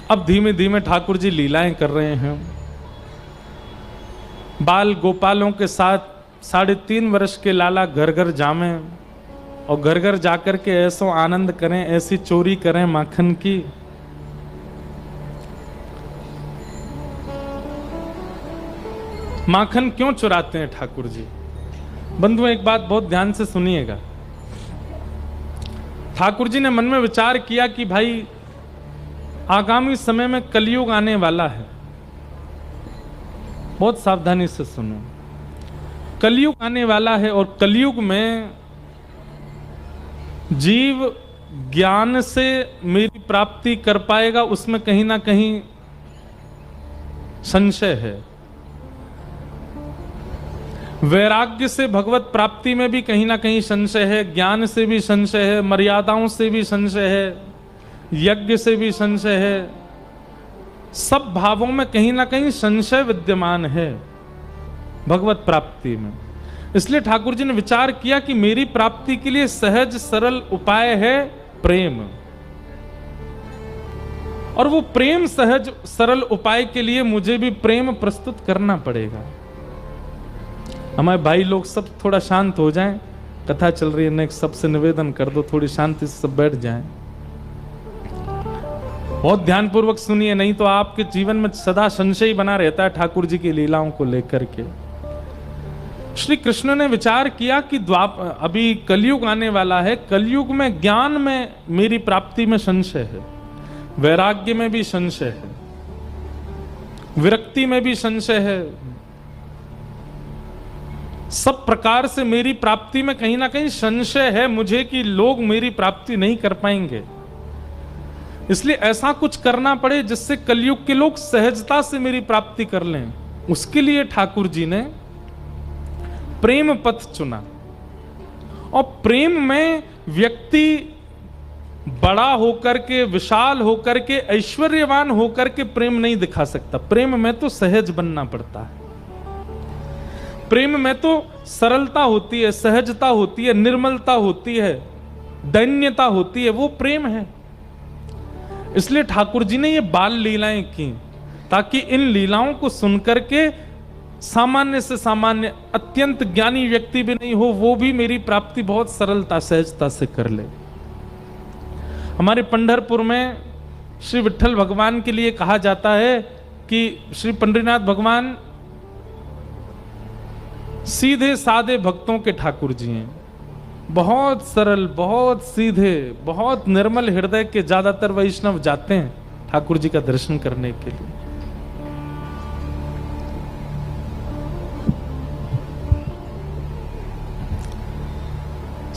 अब धीमे धीमे ठाकुर जी लीलाएं कर रहे हैं। बाल गोपालों के साथ 3.5 वर्ष के लाला घर घर जामें और घर घर जाकर के ऐसो आनंद करें, ऐसी चोरी करें माखन की। माखन क्यों चुराते हैं ठाकुर जी? बंधुओं, एक बात बहुत ध्यान से सुनिएगा। ठाकुर जी ने मन में विचार किया कि भाई आगामी समय में कलयुग आने वाला है। बहुत सावधानी से सुनो, कलयुग आने वाला है और कलयुग में जीव ज्ञान से मेरी प्राप्ति कर पाएगा, उसमें कहीं ना कहीं संशय है। वैराग्य से भगवत प्राप्ति में भी कहीं ना कहीं संशय है, ज्ञान से भी संशय है, मर्यादाओं से भी संशय है, यज्ञ से भी संशय है। सब भावों में कहीं ना कहीं संशय विद्यमान है भगवत प्राप्ति में। इसलिए ठाकुर जी ने विचार किया कि मेरी प्राप्ति के लिए सहज सरल उपाय है प्रेम, और वो प्रेम सहज सरल उपाय के लिए मुझे भी प्रेम प्रस्तुत करना पड़ेगा। हमारे भाई लोग सब थोड़ा शांत हो जाएं, कथा चल रही है, नेक्स्ट सबसे निवेदन कर दो थोड़ी शांति से सब बैठ जाएं। बहुत ध्यानपूर्वक सुनिए, नहीं तो आपके जीवन में सदा संशय बना रहता है ठाकुर जी की लीलाओं को लेकर के। श्री कृष्ण ने विचार किया कि अभी कलयुग आने वाला है, कलयुग में ज्ञान में मेरी प्राप्ति में संशय है, वैराग्य में भी संशय है, विरक्ति में भी संशय है, सब प्रकार से मेरी प्राप्ति में कहीं ना कहीं संशय है मुझे कि लोग मेरी प्राप्ति नहीं कर पाएंगे। इसलिए ऐसा कुछ करना पड़े जिससे कलयुग के लोग सहजता से मेरी प्राप्ति कर लें। उसके लिए ठाकुर जी ने प्रेम पथ चुना। और प्रेम में व्यक्ति बड़ा होकर के, विशाल होकर के, ऐश्वर्यवान होकर के प्रेम नहीं दिखा सकता। प्रेम में तो सहज बनना पड़ता है, प्रेम में तो सरलता होती है, सहजता होती है, निर्मलता होती है, दैन्यता होती है, वो प्रेम है। इसलिए ठाकुर जी ने ये बाल लीलाएं की ताकि इन लीलाओं को सुनकर के सामान्य से सामान्य, अत्यंत ज्ञानी व्यक्ति भी नहीं हो, वो भी मेरी प्राप्ति बहुत सरलता सहजता से कर ले। हमारे पंढरपुर में श्री विट्ठल भगवान के लिए कहा जाता है कि श्री पंडरीनाथ भगवान सीधे साधे भक्तों के ठाकुर जी हैं। बहुत सरल, बहुत सीधे, बहुत निर्मल हृदय के ज्यादातर वैष्णव जाते हैं ठाकुर जी का दर्शन करने के लिए।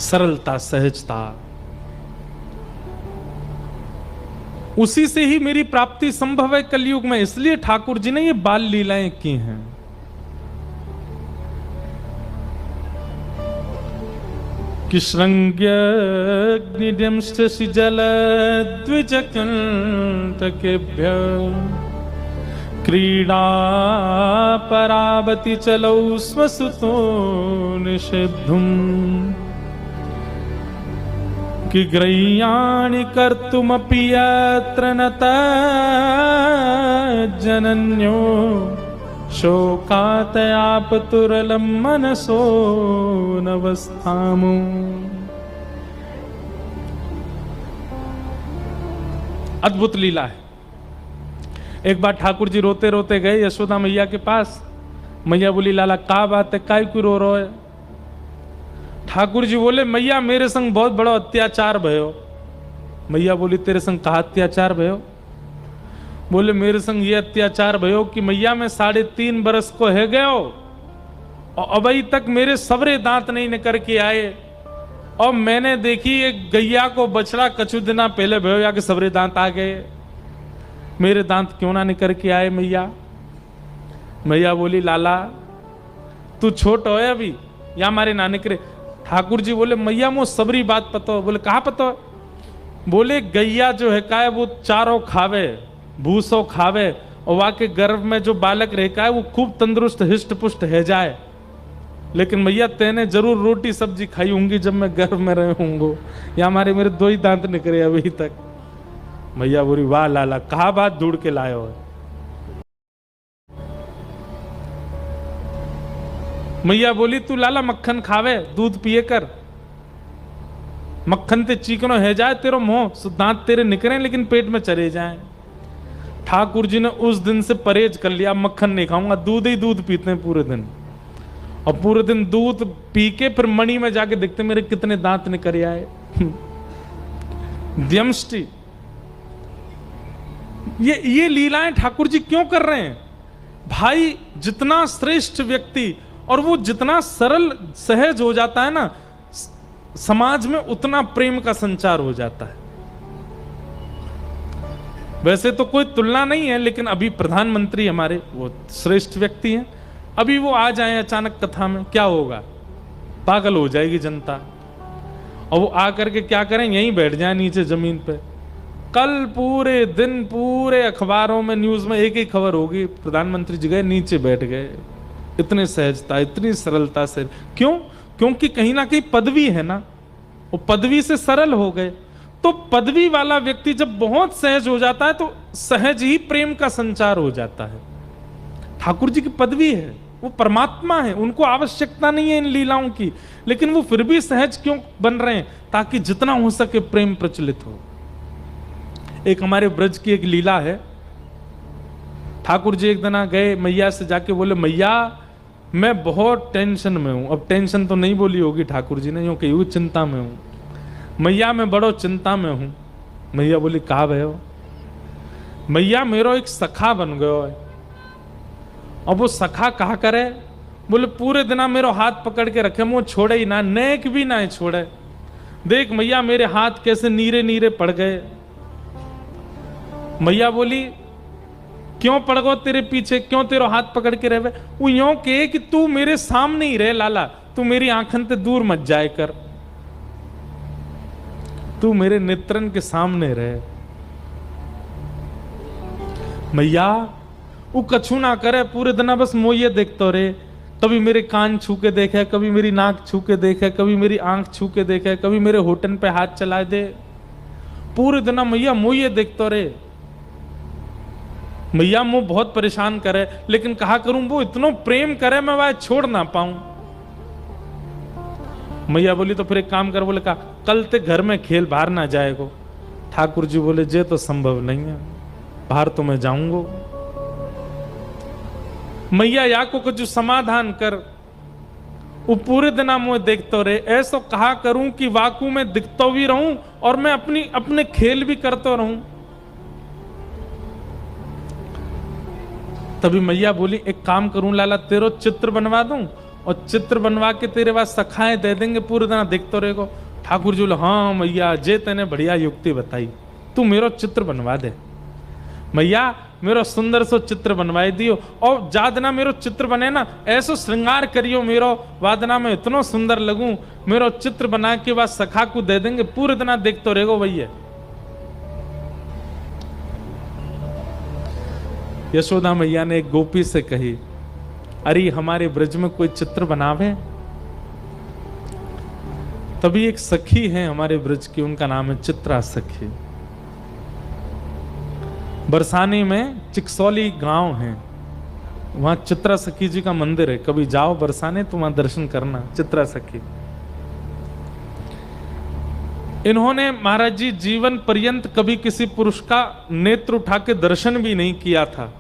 सरलता, सहजता, उसी से ही मेरी प्राप्ति संभव है कलयुग में। इसलिए ठाकुर जी ने ये बाल लीलाएं की हैं। कि श्रृंग्यग्निदंष्टसि जलद्विजकण्टकेभ्य क्रीडा परावति चलौ स्वसुतो निषेद्धुम् कि ग्रह्याणि कर्तुमपि यत्र न तज्जनन्यो शोकातयापतुरलं मनसो नवस्थामो। अद्भुत लीला है। एक बार ठाकुर जी रोते रोते गए यशोदा मैया के पास। मैया बोली, लाला का बात है, काय क्यों रो रहे हो? ठाकुर जी बोले, मैया मेरे संग बहुत बड़ा अत्याचार भयो। मैया बोली, तेरे संग कहा अत्याचार भयो? बोले, मेरे संग ये अत्याचार भयो कि मैया मैं 3.5 बरस को है गयो और अभी तक मेरे सबरे दांत नहीं निकल के आए। और मैंने देखी एक गैया को बछड़ा कछु दिना पहले भयो या के सबरे दांत आ गए, मेरे दांत क्यों ना निकल के आए मैया? मैया बोली, लाला तू छोटो है अभी, या हमारे ना निकले। ठाकुर जी बोले, मैया मो सबरी बात पतो। बोले, कहाँ पतो? बोले, गैया जो है का है वो चारों खावे, भूसो खावे, और वहां के गर्भ में जो बालक रहता है वो खूब तंदुरुस्त हिष्ट पुष्ट है जाए। लेकिन मैया तेने जरूर रोटी सब्जी खाई होंगी जब मैं गर्भ में रहे होंगे, या हमारे मेरे 2 ही दांत निकले अभी तक। मैया बोली वाह लाला, कहा बात ढूंढ के लाए हो। मैया बोली तू लाला मक्खन खावे, दूध पिए कर, मक्खन ते चीकनो है जाए तेरो मुंह, दांत तेरे निकरे लेकिन पेट में चले जाए। ठाकुर जी ने उस दिन से परहेज कर लिया, मक्खन नहीं खाऊंगा, दूध ही दूध पीते हैं पूरे दिन। और पूरे दिन दूध पी के फिर मणि में जाके देखते मेरे कितने दांत निकल आए। द्यमष्टि, ये लीलाएं ठाकुर जी क्यों कर रहे हैं भाई? जितना श्रेष्ठ व्यक्ति और वो जितना सरल सहज हो जाता है ना, समाज में उतना प्रेम का संचार हो जाता है। वैसे तो कोई तुलना नहीं है, लेकिन अभी प्रधानमंत्री हमारे वो श्रेष्ठ व्यक्ति हैं। अभी वो आ जाए अचानक कथा में, क्या होगा? पागल हो जाएगी जनता। और वो आकर के क्या करें, यहीं बैठ जाए नीचे जमीन पे। कल पूरे दिन पूरे अखबारों में न्यूज में एक ही खबर होगी, प्रधानमंत्री जी गए नीचे बैठ गए, इतने सहजता इतनी सरलता से। क्यों? क्योंकि कहीं ना कहीं पदवी है ना, वो पदवी से सरल हो गए। तो पदवी वाला व्यक्ति जब बहुत सहज हो जाता है तो सहज ही प्रेम का संचार हो जाता है। ठाकुर जी की पदवी है, वो परमात्मा है, उनको आवश्यकता नहीं है इन लीलाओं की, लेकिन वो फिर भी सहज क्यों बन रहे हैं? ताकि जितना हो सके प्रेम प्रचलित हो। एक हमारे ब्रज की एक लीला है। ठाकुर जी एक दिन गए मैया से जाके बोले, मैया मैं बहुत टेंशन में हूं। अब टेंशन तो नहीं बोली होगी ठाकुर जी ने, यूं कही चिंता में हूं। मैया मैं बड़ो चिंता में हूं। मैया बोली कहा भय हो? मैया मेरो एक सखा बन गयो है। अब वो सखा कहा करे? बोले पूरे दिन मेरो हाथ पकड़ के रखे, मुंह छोड़े ही ना, नेक भी ना छोड़े। देख मैया मेरे हाथ कैसे नीरे नीरे पड़ गए। मैया बोली क्यों पड़ गो तेरे पीछे, क्यों तेरा हाथ पकड़ के रहे? वो यूं कहे कि तू मेरे सामने ही रहे लाला, तू मेरी आंखन से दूर मत जाए कर, तू मेरे नेत्रन के सामने रहे। मैया वो कछु ना करे, पूरे दिन बस मोये देखते रहे। कभी मेरे कान छू के देखे, कभी मेरी नाक छू के देखे, कभी मेरी आंख छू के देखे, कभी मेरे होठन पे हाथ चला दे। पूरे दिन मैया मोये देखते रहे। मैया मुझे बहुत परेशान करे, लेकिन कहा करूं वो इतना प्रेम करे मैं वह छोड़ ना पाऊं। मैया बोली तो फिर एक काम कर। बोले कहा कल ते घर में खेल, बाहर ना जाएगो। ठाकुर जी बोले जे तो संभव नहीं है, बाहर तो मैं जाऊंगो। मैया या को कुछ समाधान कर। वो पूरे दिन मुझे देखते रहे। ऐसा कहा करूं कि वाकू में दिखता भी रहूं और मैं अपने खेल भी करता रहूं। तभी मैया बोली एक काम करूं लाला, तेरो चित्र बनवा दूं और चित्र बनवा के तेरे पास सखाएं दे देंगे, पूरे दिन देखते रहेगो। ठाकुर जी बोले हाँ मैया जे तेने बढ़िया युक्ति बताई, तू मेरो चित्र बनवा दे। मैया मेरो सुंदर सो चित्र बनवाई दियो, और जादना मेरो चित्र बने ना ऐसो श्रृंगार करियो मेरो, वादना में इतना सुंदर लगूं, मेरो चित्र बना के बाद सखा को दे देंगे, पूरे दिन देखते रहेगो भैया। यशोदा मैया ने एक गोपी से कही, अरे हमारे ब्रज में कोई चित्र बनावे। तभी एक सखी है हमारे ब्रज की, उनका नाम है चित्रा सखी। बरसाने में चिकसौली गांव है, वहां चित्रा सखी जी का मंदिर है। कभी जाओ बरसाने तो वहां दर्शन करना, चित्रा सखी। इन्होंने महाराज जी जीवन पर्यंत कभी किसी पुरुष का नेत्र उठा के दर्शन भी नहीं किया था।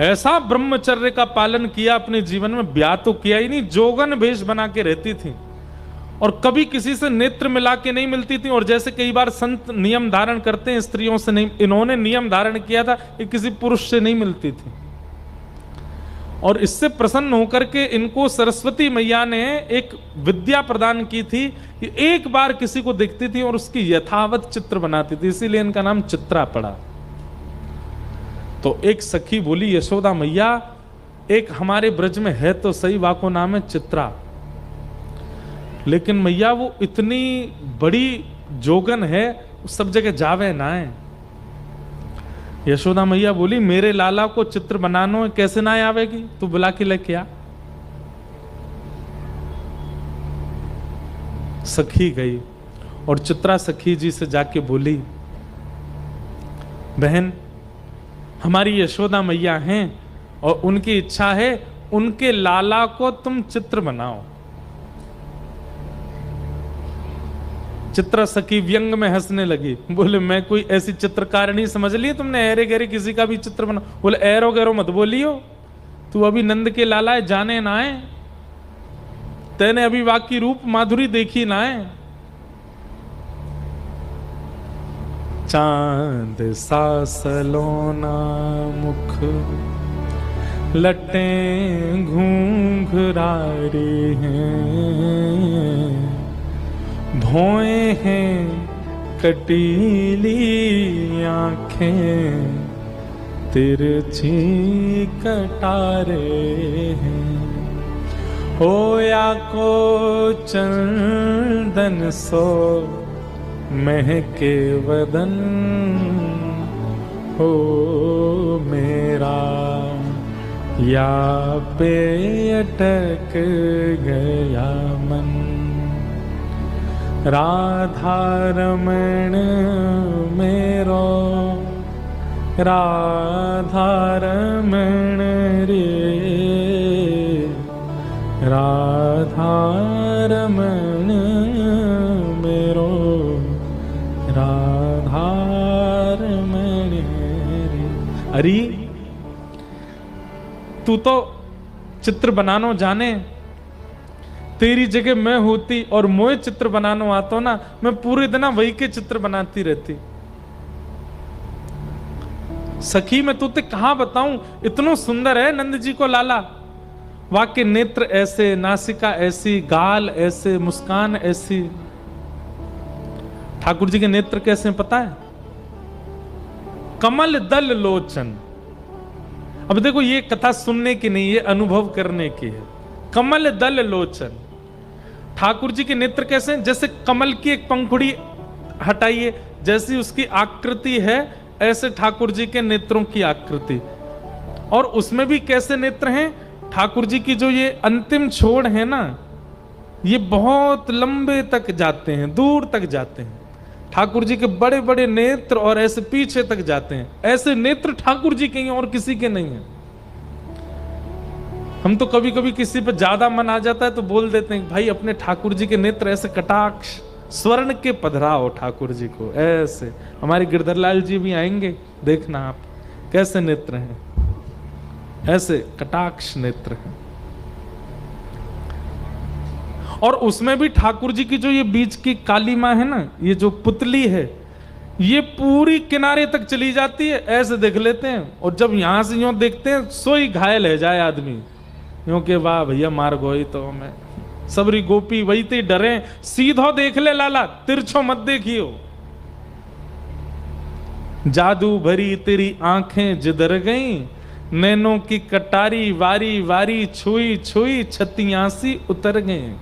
ऐसा ब्रह्मचर्य का पालन किया अपने जीवन में, ब्याह तो किया ही नहीं, जोगन भेष बना के रहती थी और कभी किसी से नेत्र मिला के नहीं मिलती थी। और जैसे कई बार संत नियम धारण करते हैं स्त्रियों से, नहीं, इन्होंने नियम धारण किया था कि किसी पुरुष से नहीं मिलती थी। और इससे प्रसन्न होकर के इनको सरस्वती मैया ने एक विद्या प्रदान की थी कि एक बार किसी को देखती थी और उसकी यथावत चित्र बनाती थी, इसीलिए इनका नाम चित्रा पड़ा। तो एक सखी बोली यशोदा मैया एक हमारे ब्रज में है तो सही, वाको नाम है चित्रा, लेकिन मैया वो इतनी बड़ी जोगन है, सब जगह जावे ना है। यशोदा मैया बोली मेरे लाला को चित्र बनानो कैसे ना आवेगी, तू बुला के लेके आ। सखी गई और चित्रा सखी जी से जाके बोली बहन, हमारी यशोदा मैया हैं और उनकी इच्छा है उनके लाला को तुम चित्र बनाओ। चित्रा सखी व्यंग में हंसने लगी, बोले मैं कोई ऐसी चित्रकार नहीं समझ ली तुमने, ऐरे गहरे किसी का भी चित्र बना। बोले ऐरो गैरो मत बोलियो, तू अभी नंद के लाला है, जाने ना है, तेने अभी वाकी रूप माधुरी देखी ना है। चांद सा सलोना मुख लटें घूंघरारे हैं, भौए हैं कटीली आंखें, तिरछी कटारे हैं। होया को चंदन सो महके वदन, हो मेरा या पे अटक गया मन। राधा रमण मेरो, राधा रमण रे, राधा रमण मेरो, राधा रमण रे। अरे तू तो चित्र बनानो जाने, तेरी जगह मैं होती और मोए चित्र बनानो आता ना, मैं पूरे दिन वही के चित्र बनाती रहती। सखी मैं तुझे कहां बताऊं, इतना सुंदर है नंद जी को लाला, वाक्य नेत्र ऐसे, नासिका ऐसी, गाल ऐसे, मुस्कान ऐसी। ठाकुर जी के नेत्र कैसे पता है? कमल दल लोचन। अब देखो ये कथा सुनने की नहीं, ये अनुभव करने की है। कमल दल लोचन, ठाकुर जी के नेत्र कैसे? जैसे कमल की एक पंखुड़ी हटाइए, जैसी उसकी आकृति है ऐसे ठाकुर जी के नेत्रों की आकृति। और उसमें भी कैसे नेत्र हैं? ठाकुर जी की जो ये अंतिम छोड़ है ना, ये बहुत लंबे तक जाते हैं, दूर तक जाते हैं। ठाकुर जी के बड़े बड़े नेत्र और ऐसे पीछे तक जाते हैं। ऐसे नेत्र ठाकुर जी के हैं और किसी के नहीं है। हम तो कभी कभी किसी पर ज्यादा मन आ जाता है तो बोल देते हैं भाई अपने ठाकुर जी के नेत्र ऐसे कटाक्ष स्वर्ण के पधराओ ठाकुर जी को ऐसे। हमारे गिरधरलाल जी भी आएंगे, देखना आप कैसे नेत्र हैं, ऐसे कटाक्ष नेत्र हैं। और उसमें भी ठाकुर जी की जो ये बीच की काली मां है ना, ये जो पुतली है, ये पूरी किनारे तक चली जाती है, ऐसे देख लेते हैं। और जब यहां से यूं देखते हैं सोई घायल है जाए आदमी, यूं के वाह भैया मार गोई तो हमें सबरी गोपी वही ते डरे, सीधो देख ले लाला, तिरछो मत देखियो। जादू भरी तेरी आंखें जिधर गई, नैनों की कटारी वारी वारी छुई छुई छतियासी उतर गए।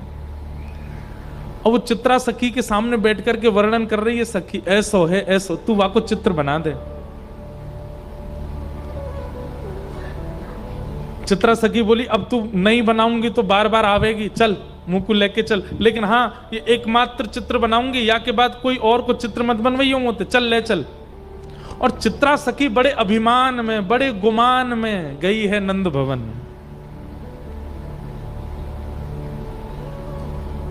और वो चित्रा सखी के सामने बैठ करके वर्णन कर रही है, सखी ऐसो है ऐसो, तू वाको चित्र बना दे। चित्रा सखी बोली अब तू नहीं बनाऊंगी तो बार बार आवेगी, चल मुंह को लेके चल, लेकिन हाँ ये एकमात्र चित्र बनाऊंगी, या के बाद कोई और को चित्र मत बनवाइयो मोते, चल ले चल। और चित्रा सखी बड़े अभिमान में, बड़े गुमान में गई है नंद भवन।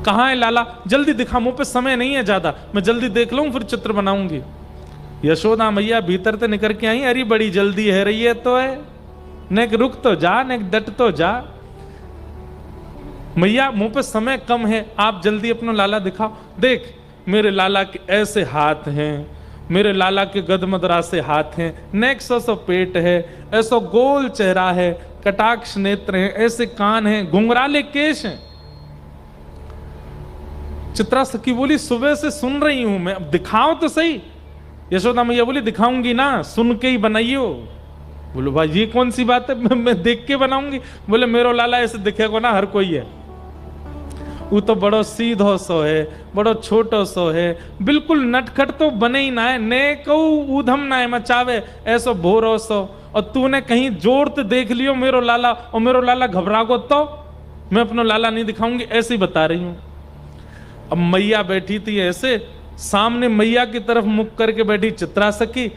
कहां है लाला? जल्दी दिखा, मुंह पे समय नहीं है ज्यादा, मैं जल्दी देख लूं फिर चित्र बनाऊंगी। यशोदा मैया भीतर से निकल के आई, अरे बड़ी जल्दी है रही है तो है, नेक रुक तो जा, नेक डट तो जा। मैया मुंह पे समय कम है, आप जल्दी अपना लाला दिखाओ। देख मेरे लाला के ऐसे हाथ हैं, मेरे लाला के गदमदरा से हाथ हैं, नेक सो पेट है, ऐसा गोल चेहरा है, कटाक्ष नेत्र हैं, ऐसे कान हैं, घुंघराले केश हैं। चित्रा सखी बोली सुबह से सुन रही हूं मैं, अब दिखाओ तो सही। यशोदा मैया बोली दिखाऊंगी ना, सुन के ही बनाइयो। बोलो भाई ये कौन सी बात है, मैं देख के बनाऊंगी। बोले मेरो लाला ऐसे दिखेगा ना हर कोई है, वो तो बड़ो सीधो सो है, बड़ो छोटो सो है, बिल्कुल नटखट तो बने ही ना है, ने कहू ऊधम ना है मचावे ऐसो भोरो सो। और तूने कहीं जोर तो देख लियो मेरो लाला, और मेरो लाला घबरागो तो मैं अपना लाला नहीं दिखाऊंगी, ऐसे ही बता रही हूं। अब मैया बैठी थी ऐसे, सामने मैया की तरफ मुख करके बैठी चित्रा सखी,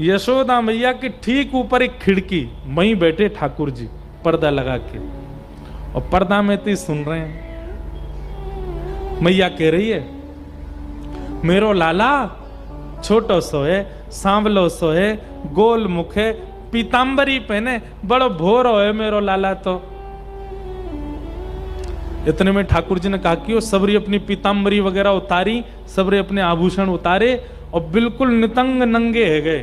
यशोदा मैया के ठीक ऊपर एक खिड़की, वहीं बैठे ठाकुर जी पर्दा लगा के, और पर्दा में तो सुन रहे हैं। मैया कह रही है, मेरो लाला छोटो सो है, सांवलो सो है, गोल मुख है, पीतांबरी पहने, बड़ो भोरो है मेरो लाला। तो इतने में ठाकुर जी ने कहा कि वो सबरी अपनी पीतांबरी वगैरह उतारी, सबरे अपने आभूषण उतारे और बिल्कुल नितंग नंगे है गए,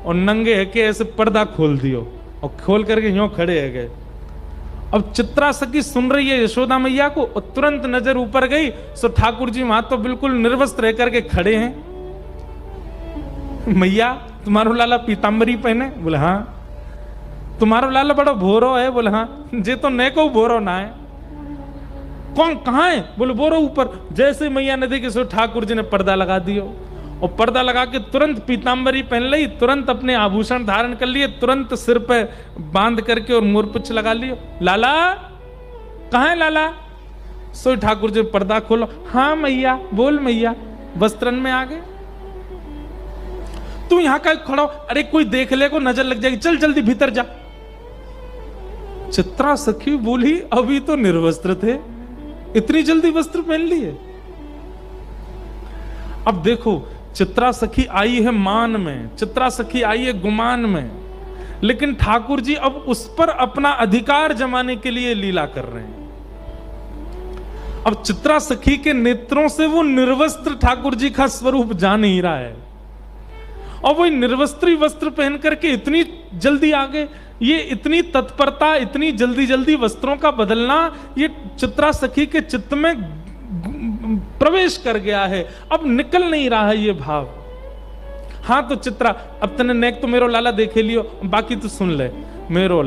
और नंगे है के ऐसे पर्दा खोल दियो और खोल करके यूं खड़े है गए। अब चित्रा सखी सुन रही है यशोदा मैया को, और तुरंत नजर ऊपर गई, सो ठाकुर जी वहां तो बिल्कुल निर्वस्त्र रह करके खड़े हैं। मैया तुम्हारो लाला पीतांबरी पहने? बोले हाँ। तुम्हारो लाला बड़ा भोरो है? बोले हाँ। जे तो ने को भोरो ना है। कौन कहाँ है? बोले बोरो ऊपर। जैसे मैया ने देखी सो ठाकुर जी ने पर्दा लगा दियो, और पर्दा लगा के तुरंत पीतांबरी पहन ली, तुरंत अपने आभूषण धारण कर लिए, तुरंत सिर पे बांध करके और मोरपुच्छ लगा लियो। लाला कहाँ है लाला? सो ठाकुर जी पर्दा खोलो। हाँ मैया। बोल मैया। वस्त्रन में आ गए। तू यहां का खड़ा हो? अरे कोई देख ले को नजर लग जाएगी, चल जल्दी भीतर जा। चित्रा सखी बोली अभी तो निर्वस्त्र थे, इतनी जल्दी वस्त्र पहन लिए? अब देखो, चित्रा सखी आई है मान में, चित्रा सखी आई है गुमान में, लेकिन ठाकुर जी अब उस पर अपना अधिकार जमाने के लिए लीला कर रहे हैं। अब चित्रा सखी के नेत्रों से वो निर्वस्त्र ठाकुर जी का स्वरूप जा नहीं रहा है, और वो निर्वस्त्री वस्त्र पहन करके इतनी जल्दी आ गए। ये इतनी तत्परता, इतनी जल्दी जल्दी वस्त्रों का बदलना, ये चित्रा सखी के चित्त में प्रवेश कर गया है, अब निकल नहीं रहा है ये भाव। हाँ तो चित्रा, अब तने नेक तो मेरो लाला देखे लियो, बाकी तो सुन ले। मेरो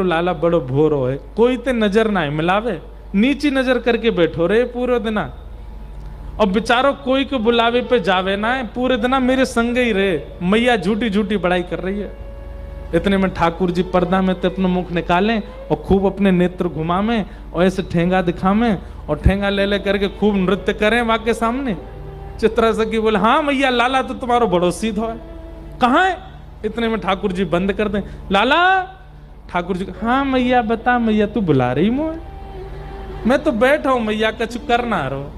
लाला बड़ो भोरो है, कोई ते नजर ना मिलावे, नीची नजर करके बैठो रे पूरे दिना, और बेचारो कोई को बुलावे पे जावे ना है, पूरे दिना मेरे संग ही रहे। मैया झूठी झूठी बड़ाई कर रही है। इतने में ठाकुर जी पर्दा में तो अपना मुख निकालें और खूब अपने नेत्र घुमावें और ऐसे ठेंगा दिखावें, और ठेंगा ले ले करके खूब नृत्य करें वहां के सामने। चित्रा सखी बोले हाँ मैया, लाला तो तुम्हारो बड़ो सीधो है, कहाँ है? इतने में ठाकुर जी बंद कर दें। लाला। ठाकुर जी हाँ मैया बता मैया, तू बुला रही मुझे? मैं तो बैठा हूं मैया, कछु करना रहो।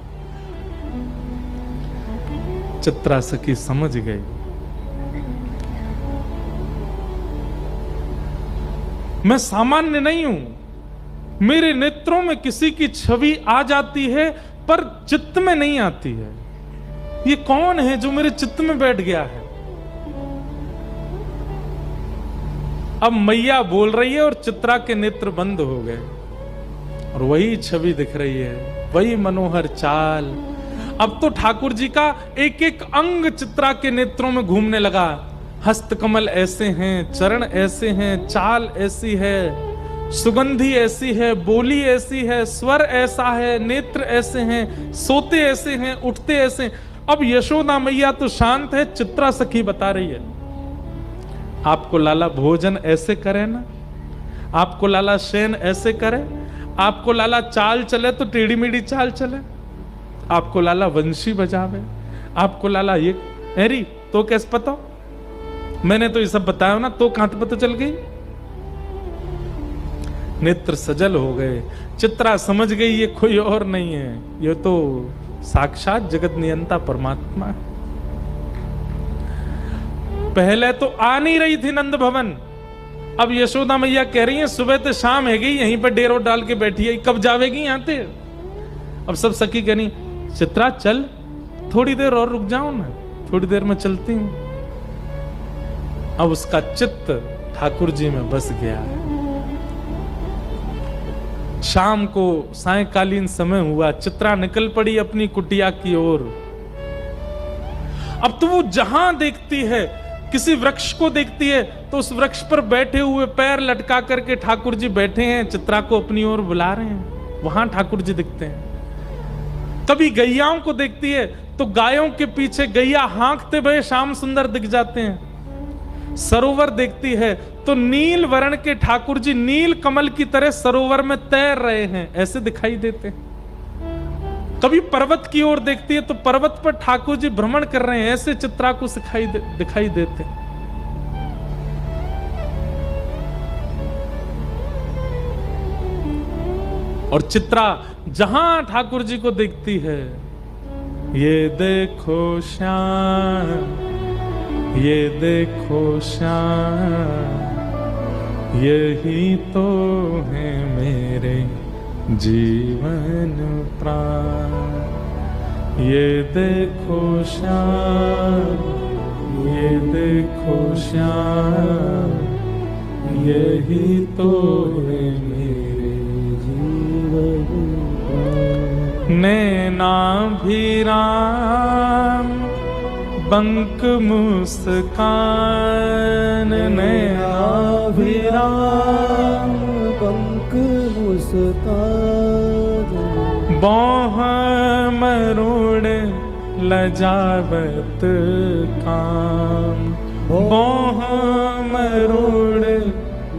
चित्रा सखी समझ गई, मैं सामान्य नहीं हूं, मेरे नेत्रों में किसी की छवि आ जाती है पर चित्त में नहीं आती है। ये कौन है जो मेरे चित्त में बैठ गया है? अब मैया बोल रही है और चित्रा के नेत्र बंद हो गए, और वही छवि दिख रही है, वही मनोहर चाल। अब तो ठाकुर जी का एक एक अंग चित्रा के नेत्रों में घूमने लगा। हस्त कमल ऐसे हैं, चरण ऐसे हैं, चाल ऐसी है, सुगंधी ऐसी है, बोली ऐसी है, स्वर ऐसा है, नेत्र ऐसे हैं, सोते ऐसे हैं, उठते ऐसे। अब यशोदा मैया तो शांत है, चित्रा सखी बता रही है, आपको लाला भोजन ऐसे करे ना, आपको लाला शयन ऐसे करे, आपको लाला चाल चले तो टेढ़ी मेढ़ी चाल चले, आपको लाला वंशी बजावे, आपको लाला ये अरे तो कैसे पता? मैंने तो ये सब बताया ना, तो कहां पता चल गई? नेत्र सजल हो गए। चित्रा समझ गई ये कोई और नहीं है, ये तो साक्षात जगत नियंता परमात्मा है। पहले तो आ नहीं रही थी नंद भवन, अब यशोदा मैया कह रही है सुबह तो शाम है गई, यहीं पर डेरो डाल के बैठी है, कब जावेगी यहाँ पे? अब सब सखी कह रही चित्रा चल, थोड़ी देर और रुक जाओ ना, थोड़ी देर में चलती हूं। अब उसका चित्त ठाकुर जी में बस गया है। शाम को सायंकालीन समय हुआ, चित्रा निकल पड़ी अपनी कुटिया की ओर। अब तो वो जहां देखती है, किसी वृक्ष को देखती है तो उस वृक्ष पर बैठे हुए पैर लटका करके ठाकुर जी बैठे हैं, चित्रा को अपनी ओर बुला रहे हैं, वहां ठाकुर जी दिखते हैं। कभी गैयाओं को देखती है तो गायों के पीछे गैया हाँकते हुए श्याम सुंदर दिख जाते हैं। सरोवर देखती है तो नील वर्ण के ठाकुर जी नील कमल की तरह सरोवर में तैर रहे हैं, ऐसे दिखाई देते हैं। कभी पर्वत की ओर देखती है तो पर्वत पर ठाकुर जी भ्रमण कर रहे हैं, ऐसे चित्रा को दिखाई देते हैं। और चित्रा जहां ठाकुर जी को देखती है, ये देखो श्याम, ये देखो श्याम, यही तो है मेरे जीवन प्राण। ये देखो श्याम, ये देखो श्याम, यही तो है मेरे जीवन प्राण। नैनाभिराम बंक मुस्कान, नैनाभिराम बंक मुस्कान, बाह मरोड़ लजावत काम, बाह मरोड़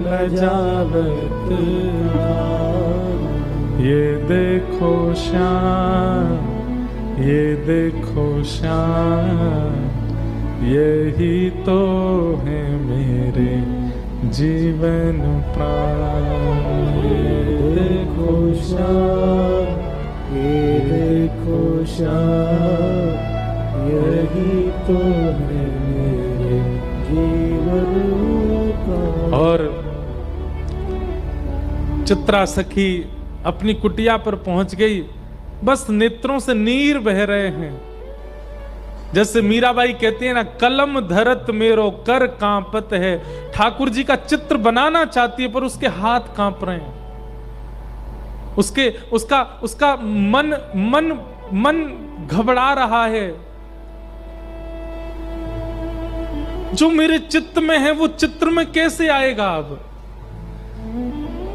लजावत काम। ये देखो श्याम, ये देखो श्याम, यही तो है मेरे जीवन प्राण। ये देखो श्याम, ये देखो श्याम, यही तो है मेरे जीवन प्राण। और चित्रा सखी अपनी कुटिया पर पहुंच गई, बस नेत्रों से नीर बह रहे हैं। जैसे मीराबाई कहती है ना, कलम धरत मेरो कर कांपत है। ठाकुर जी का चित्र बनाना चाहती है पर उसके हाथ कांप रहे हैं, उसका मन घबरा रहा है। जो मेरे चित्त में है वो चित्र में कैसे आएगा? अब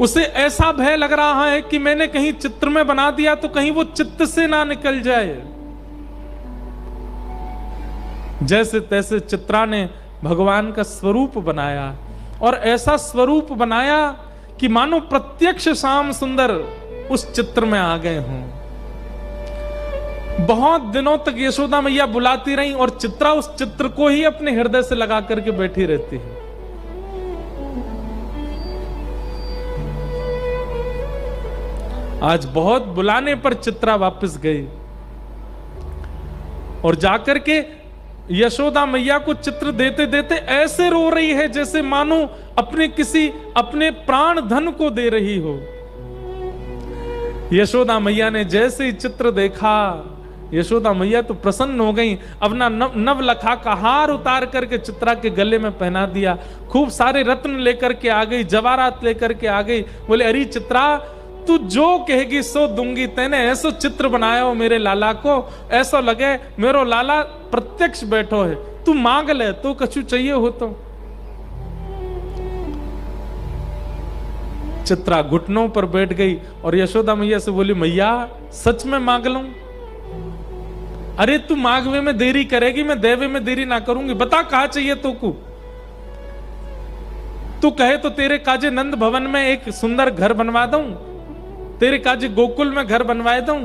उसे ऐसा भय लग रहा है कि मैंने कहीं चित्र में बना दिया तो कहीं वो चित्त से ना निकल जाए। जैसे तैसे चित्रा ने भगवान का स्वरूप बनाया, और ऐसा स्वरूप बनाया कि मानो प्रत्यक्ष श्याम सुंदर उस चित्र में आ गए हों। बहुत दिनों तक यशोदा मैया बुलाती रही और चित्रा उस चित्र को ही अपने हृदय से लगा करके बैठी रहती है। आज बहुत बुलाने पर चित्रा वापस गई और जाकर के यशोदा मैया को चित्र देते देते ऐसे रो रही है जैसे मानो अपने प्राण धन को दे रही हो। यशोदा मैया ने जैसे ही चित्र देखा, यशोदा मैया तो प्रसन्न हो गई। अपना नवलखा का हार उतार करके चित्रा के गले में पहना दिया, खूब सारे रत्न लेकर के आ गई, जवाहरात लेकर के आ गई। बोले, अरे चित्रा, तू जो कहेगी सो दूंगी। तेने ऐसो चित्र बनाया हो मेरे लाला को, ऐसा लगे मेरो लाला प्रत्यक्ष बैठो है। तू मांग ले, तो कछु चाहिए हो तो। चित्रा घुटनों पर बैठ गई और यशोदा मैया से बोली, मैया सच में मांग लूं? अरे तू मांगवे में देरी करेगी, मैं देवे में देरी ना करूंगी। बता कहा चाहिए तो को। तू कहे तो तेरे काजे नंद भवन में एक सुंदर घर बनवा दूं, तेरे काजे गोकुल में घर बनवाए दूं।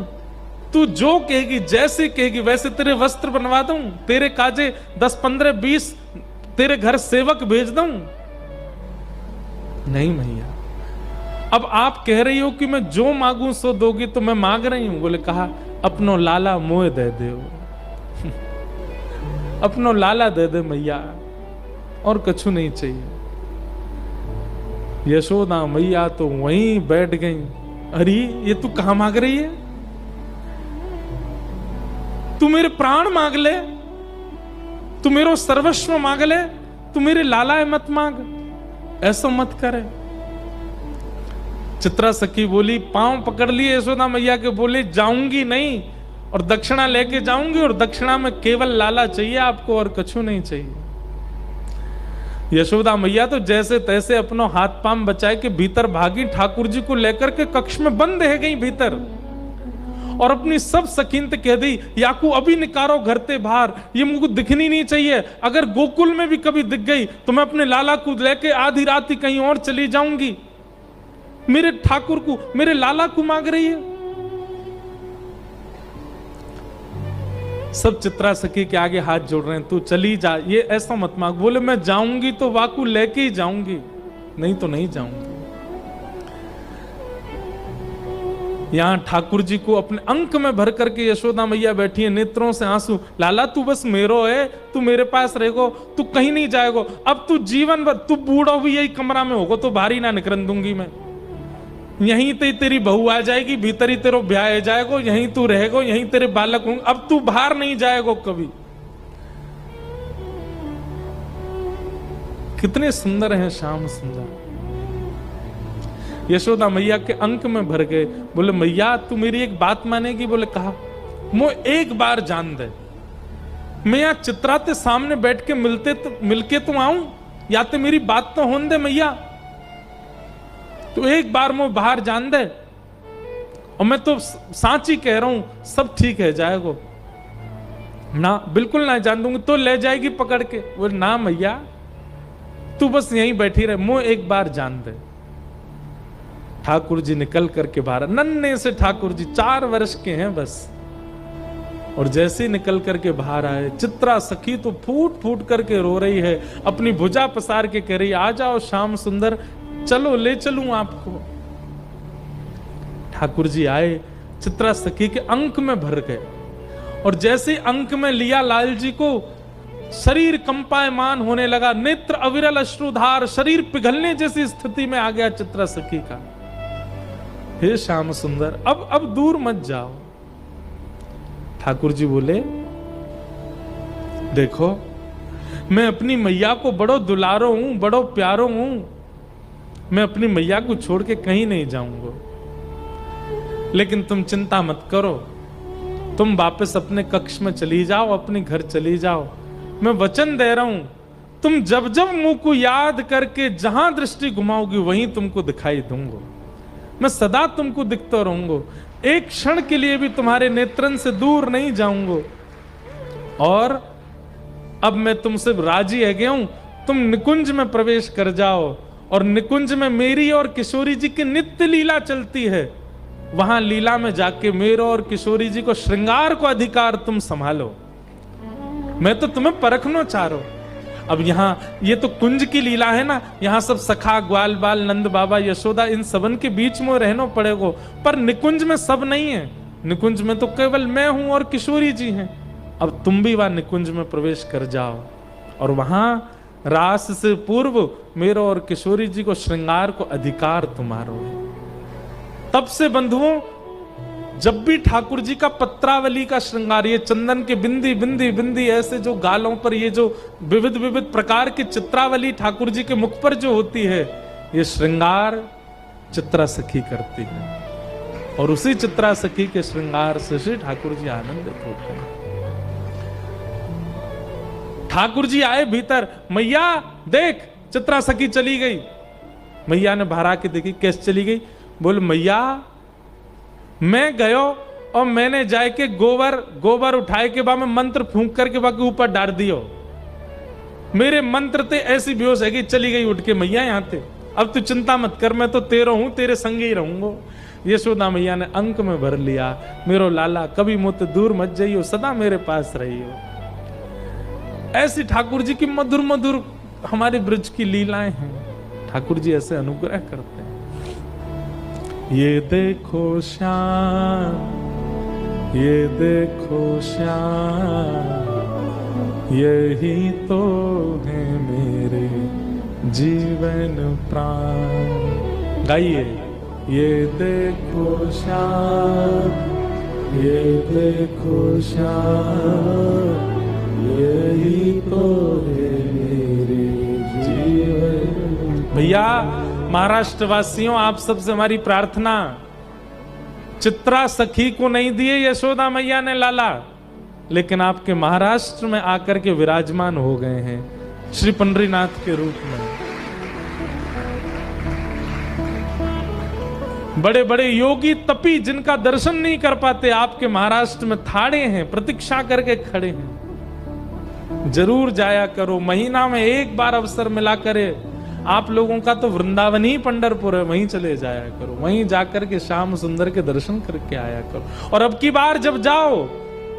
तू जो कहेगी, जैसे कहेगी वैसे तेरे वस्त्र बनवा दूं, तेरे काजे 10, 15, 20 तेरे घर सेवक भेज दूं। नहीं मैया, अब आप कह रही हो कि मैं जो मांगू सो दोगी, तो मैं मांग रही हूं। बोले, कहा अपनो लाला मोह दे दे अपनो लाला दे दे मैया, और कछु नहीं चाहिए। यशोदा मैया तो वहीं बैठ गई। अरे ये तू कहां मांग रही है? तू मेरे प्राण मांग ले, तू मेरो सर्वस्व मांग ले, तू मेरे लाला मत मांग, ऐसा मत करे। चित्रा सखी बोली, पांव पकड़ लिए यशोदा मैया के, बोले जाऊंगी नहीं, और दक्षिणा लेके जाऊंगी, और दक्षिणा में केवल लाला चाहिए आपको, और कछु नहीं चाहिए। यशोदा मैया तो जैसे तैसे अपनो हाथ पांव बचाए के भीतर भागी, ठाकुर जी को लेकर के कक्ष में बंद रह गई भीतर, और अपनी सब सखीन कह दी, याकू अभी निकारो घर ते बाहर, ये मुझको दिखनी नहीं चाहिए। अगर गोकुल में भी कभी दिख गई तो मैं अपने लाला को लेके आधी रात ही कहीं और चली जाऊंगी। मेरे ठाकुर को, मेरे लाला को मांग रही है। सब चित्रा सखी के आगे हाथ जोड़ रहे हैं, तू चली जा, ये ऐसा मत मांग। बोले मैं जाऊंगी तो वाकू लेके ही जाऊंगी, नहीं तो नहीं जाऊंगी। यहां ठाकुर जी को अपने अंक में भर करके यशोदा मैया बैठी है, नेत्रों से आंसू। लाला तू बस मेरो है, तू मेरे पास रहेगो, तू कहीं नहीं जाएगो। अब तू जीवन भर, तू बूढ़ा भी यही कमरा में होगो तो बाहर ही ना निकलन दूंगी मैं। यहीं ते तेरी बहू आ जाएगी, भीतर ही तेरो ब्याह हो जाएगो, यहीं तू रहेगो, यहीं तेरे बालक होंगे, अब तू बाहर नहीं जाएगो कभी। कितने सुंदर हैं श्याम सुंदर। यशोदा मैया के अंक में भर गए। बोले मैया तू मेरी एक बात मानेगी? बोले कहा, मो एक बार जान दे, मैं यहाँ चित्रा ते सामने बैठ के मिलके तो आऊं, या तो मेरी बात तो होने दे मैया, तो एक बार मो बाहर जान दे। और मैं तो सांची कह रहा हूं, सब ठीक है जाएगो ना, बिल्कुल ना जान दूंगी, तो ले जाएगी पकड़ के। बोले ना मैया तू बस यहीं बैठी रहे, मो एक बार जान दे। ठाकुर जी निकल करके बाहर, नन्हे से ठाकुर जी 4 वर्ष के हैं बस, और जैसे ही निकल करके बाहर आए, चित्रा सखी तो फूट फूट करके रो रही है, अपनी भुजा पसार के कह रही आ जाओ श्याम सुंदर, चलो ले चलूं आपको। ठाकुर जी आए, चित्रा सखी के अंक में भर गए, और जैसे अंक में लिया लाल जी को, शरीर कंपायमान होने लगा, नेत्र अविरल अश्रुधार, शरीर पिघलने जैसी स्थिति में आ गया चित्रा सखी का। हे श्याम सुंदर अब दूर मत जाओ। ठाकुर जी बोले देखो मैं अपनी मैया को बड़ो दुलारो हूं, बड़ो प्यारो हूं, मैं अपनी मैया को छोड़ के कहीं नहीं जाऊंगा, लेकिन तुम चिंता मत करो, तुम वापस अपने कक्ष में चली जाओ, अपने घर चली जाओ। मैं वचन दे रहा हूं, तुम जब जब मुंह को याद करके जहां दृष्टि घुमाओगी वहीं तुमको दिखाई दूंगा, मैं सदा तुमको दिखता रहूंगा, एक क्षण के लिए भी तुम्हारे नेत्रन से दूर नहीं जाऊंगा। और अब मैं तुमसे राजी है गया हूं, तुम निकुंज में प्रवेश कर जाओ, और निकुंज में मेरी और किशोरी जी की नित्य लीला चलती है, वहां लीला में जाके मेरे और किशोरी जी को श्रृंगार को अधिकार तुम संभालो, मैं तो तुम्हें परखना चाह रहा हूं। अब यहाँ ये तो कुंज की लीला है ना, यहाँ सब सखा ग्वाल बाल नंद बाबा यशोदा इन सबन के बीच में रहना पड़ेगा, पर निकुंज में सब नहीं है, निकुंज में तो केवल मैं हूं और किशोरी जी हैं। अब तुम भी वहां निकुंज में प्रवेश कर जाओ, और वहां रास से पूर्व मेरे और किशोरी जी को श्रृंगार को अधिकार तुम्हारो है। तब से बंधुओं जब भी ठाकुर जी का पत्रावली का श्रृंगार, ये चंदन के बिंदी बिंदी बिंदी ऐसे जो गालों पर ये जो विविध विविध प्रकार की चित्रावली ठाकुर जी के मुख पर जो होती है, ये श्रृंगार चित्रा सखी करती है, और उसी चित्रा सखी के श्रृंगार से श्री ठाकुर जी आनंदित होते हैं। ठाकुर जी आए भीतर, मैया देख चित्रा सखी चली गई। मैया ने बाहर आके देखी, कैसे चली गई? बोल मैया मैं गयो और मैंने जाके गोबर उठाए के बाद में मंत्र फूंक करके बाकी ऊपर डाल दियो, मेरे मंत्र ते ऐसी बेहोश है कि चली गई उठ के मैया यहाँ थे। अब तू चिंता मत कर, मैं तो तेरा हूं, तेरे संग ही रहूंगा। यशोदा मैया ने अंक में भर लिया, मेरो लाला कभी मुझसे दूर मत जाइयो, सदा मेरे पास रहियो। ऐसी ठाकुर जी की मधुर मधुर हमारे ब्रज की लीलाएं हैं, ठाकुर जी ऐसे अनुग्रह करते हैं। ये देखो श्याम, ये देखो श्याम, यही तो है मेरे जीवन प्राण। गाइए, ये देखो श्याम, ये देखो श्याम, यही तो है मेरे जीवन। भैया महाराष्ट्र वासियों, आप सबसे हमारी प्रार्थना, चित्रा सखी को नहीं दिए यशोदा मैया ने लाला, लेकिन आपके महाराष्ट्र में आकर के विराजमान हो गए हैं श्री पंडरीनाथ के रूप में। बड़े बड़े योगी तपी जिनका दर्शन नहीं कर पाते, आपके महाराष्ट्र में थाड़े हैं, प्रतीक्षा करके खड़े हैं। जरूर जाया करो, महीना में एक बार अवसर मिला करे। आप लोगों का तो वृंदावन ही पंढरपुर है, वहीं चले जाया करो, वहीं जाकर के श्याम सुंदर के दर्शन करके आया करो। और अब की बार जब जाओ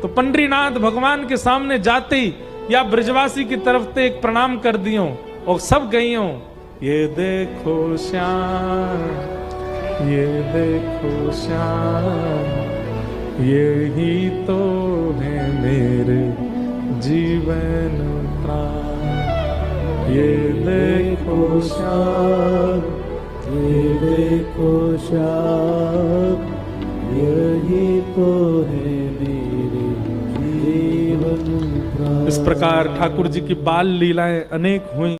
तो पंडरीनाथ भगवान के सामने जाते ही या ब्रजवासी की तरफ से एक प्रणाम कर दियो और सब गईयो, ये देखो श्याम, ये देखो श्याम, यही तो है मेरे जीवन प्राण। ये देखो श्याम, ये देखो श्याम, यही तो है मेरे जीवन प्राण। इस प्रकार ठाकुर जी की बाल लीलाएं अनेक हुई।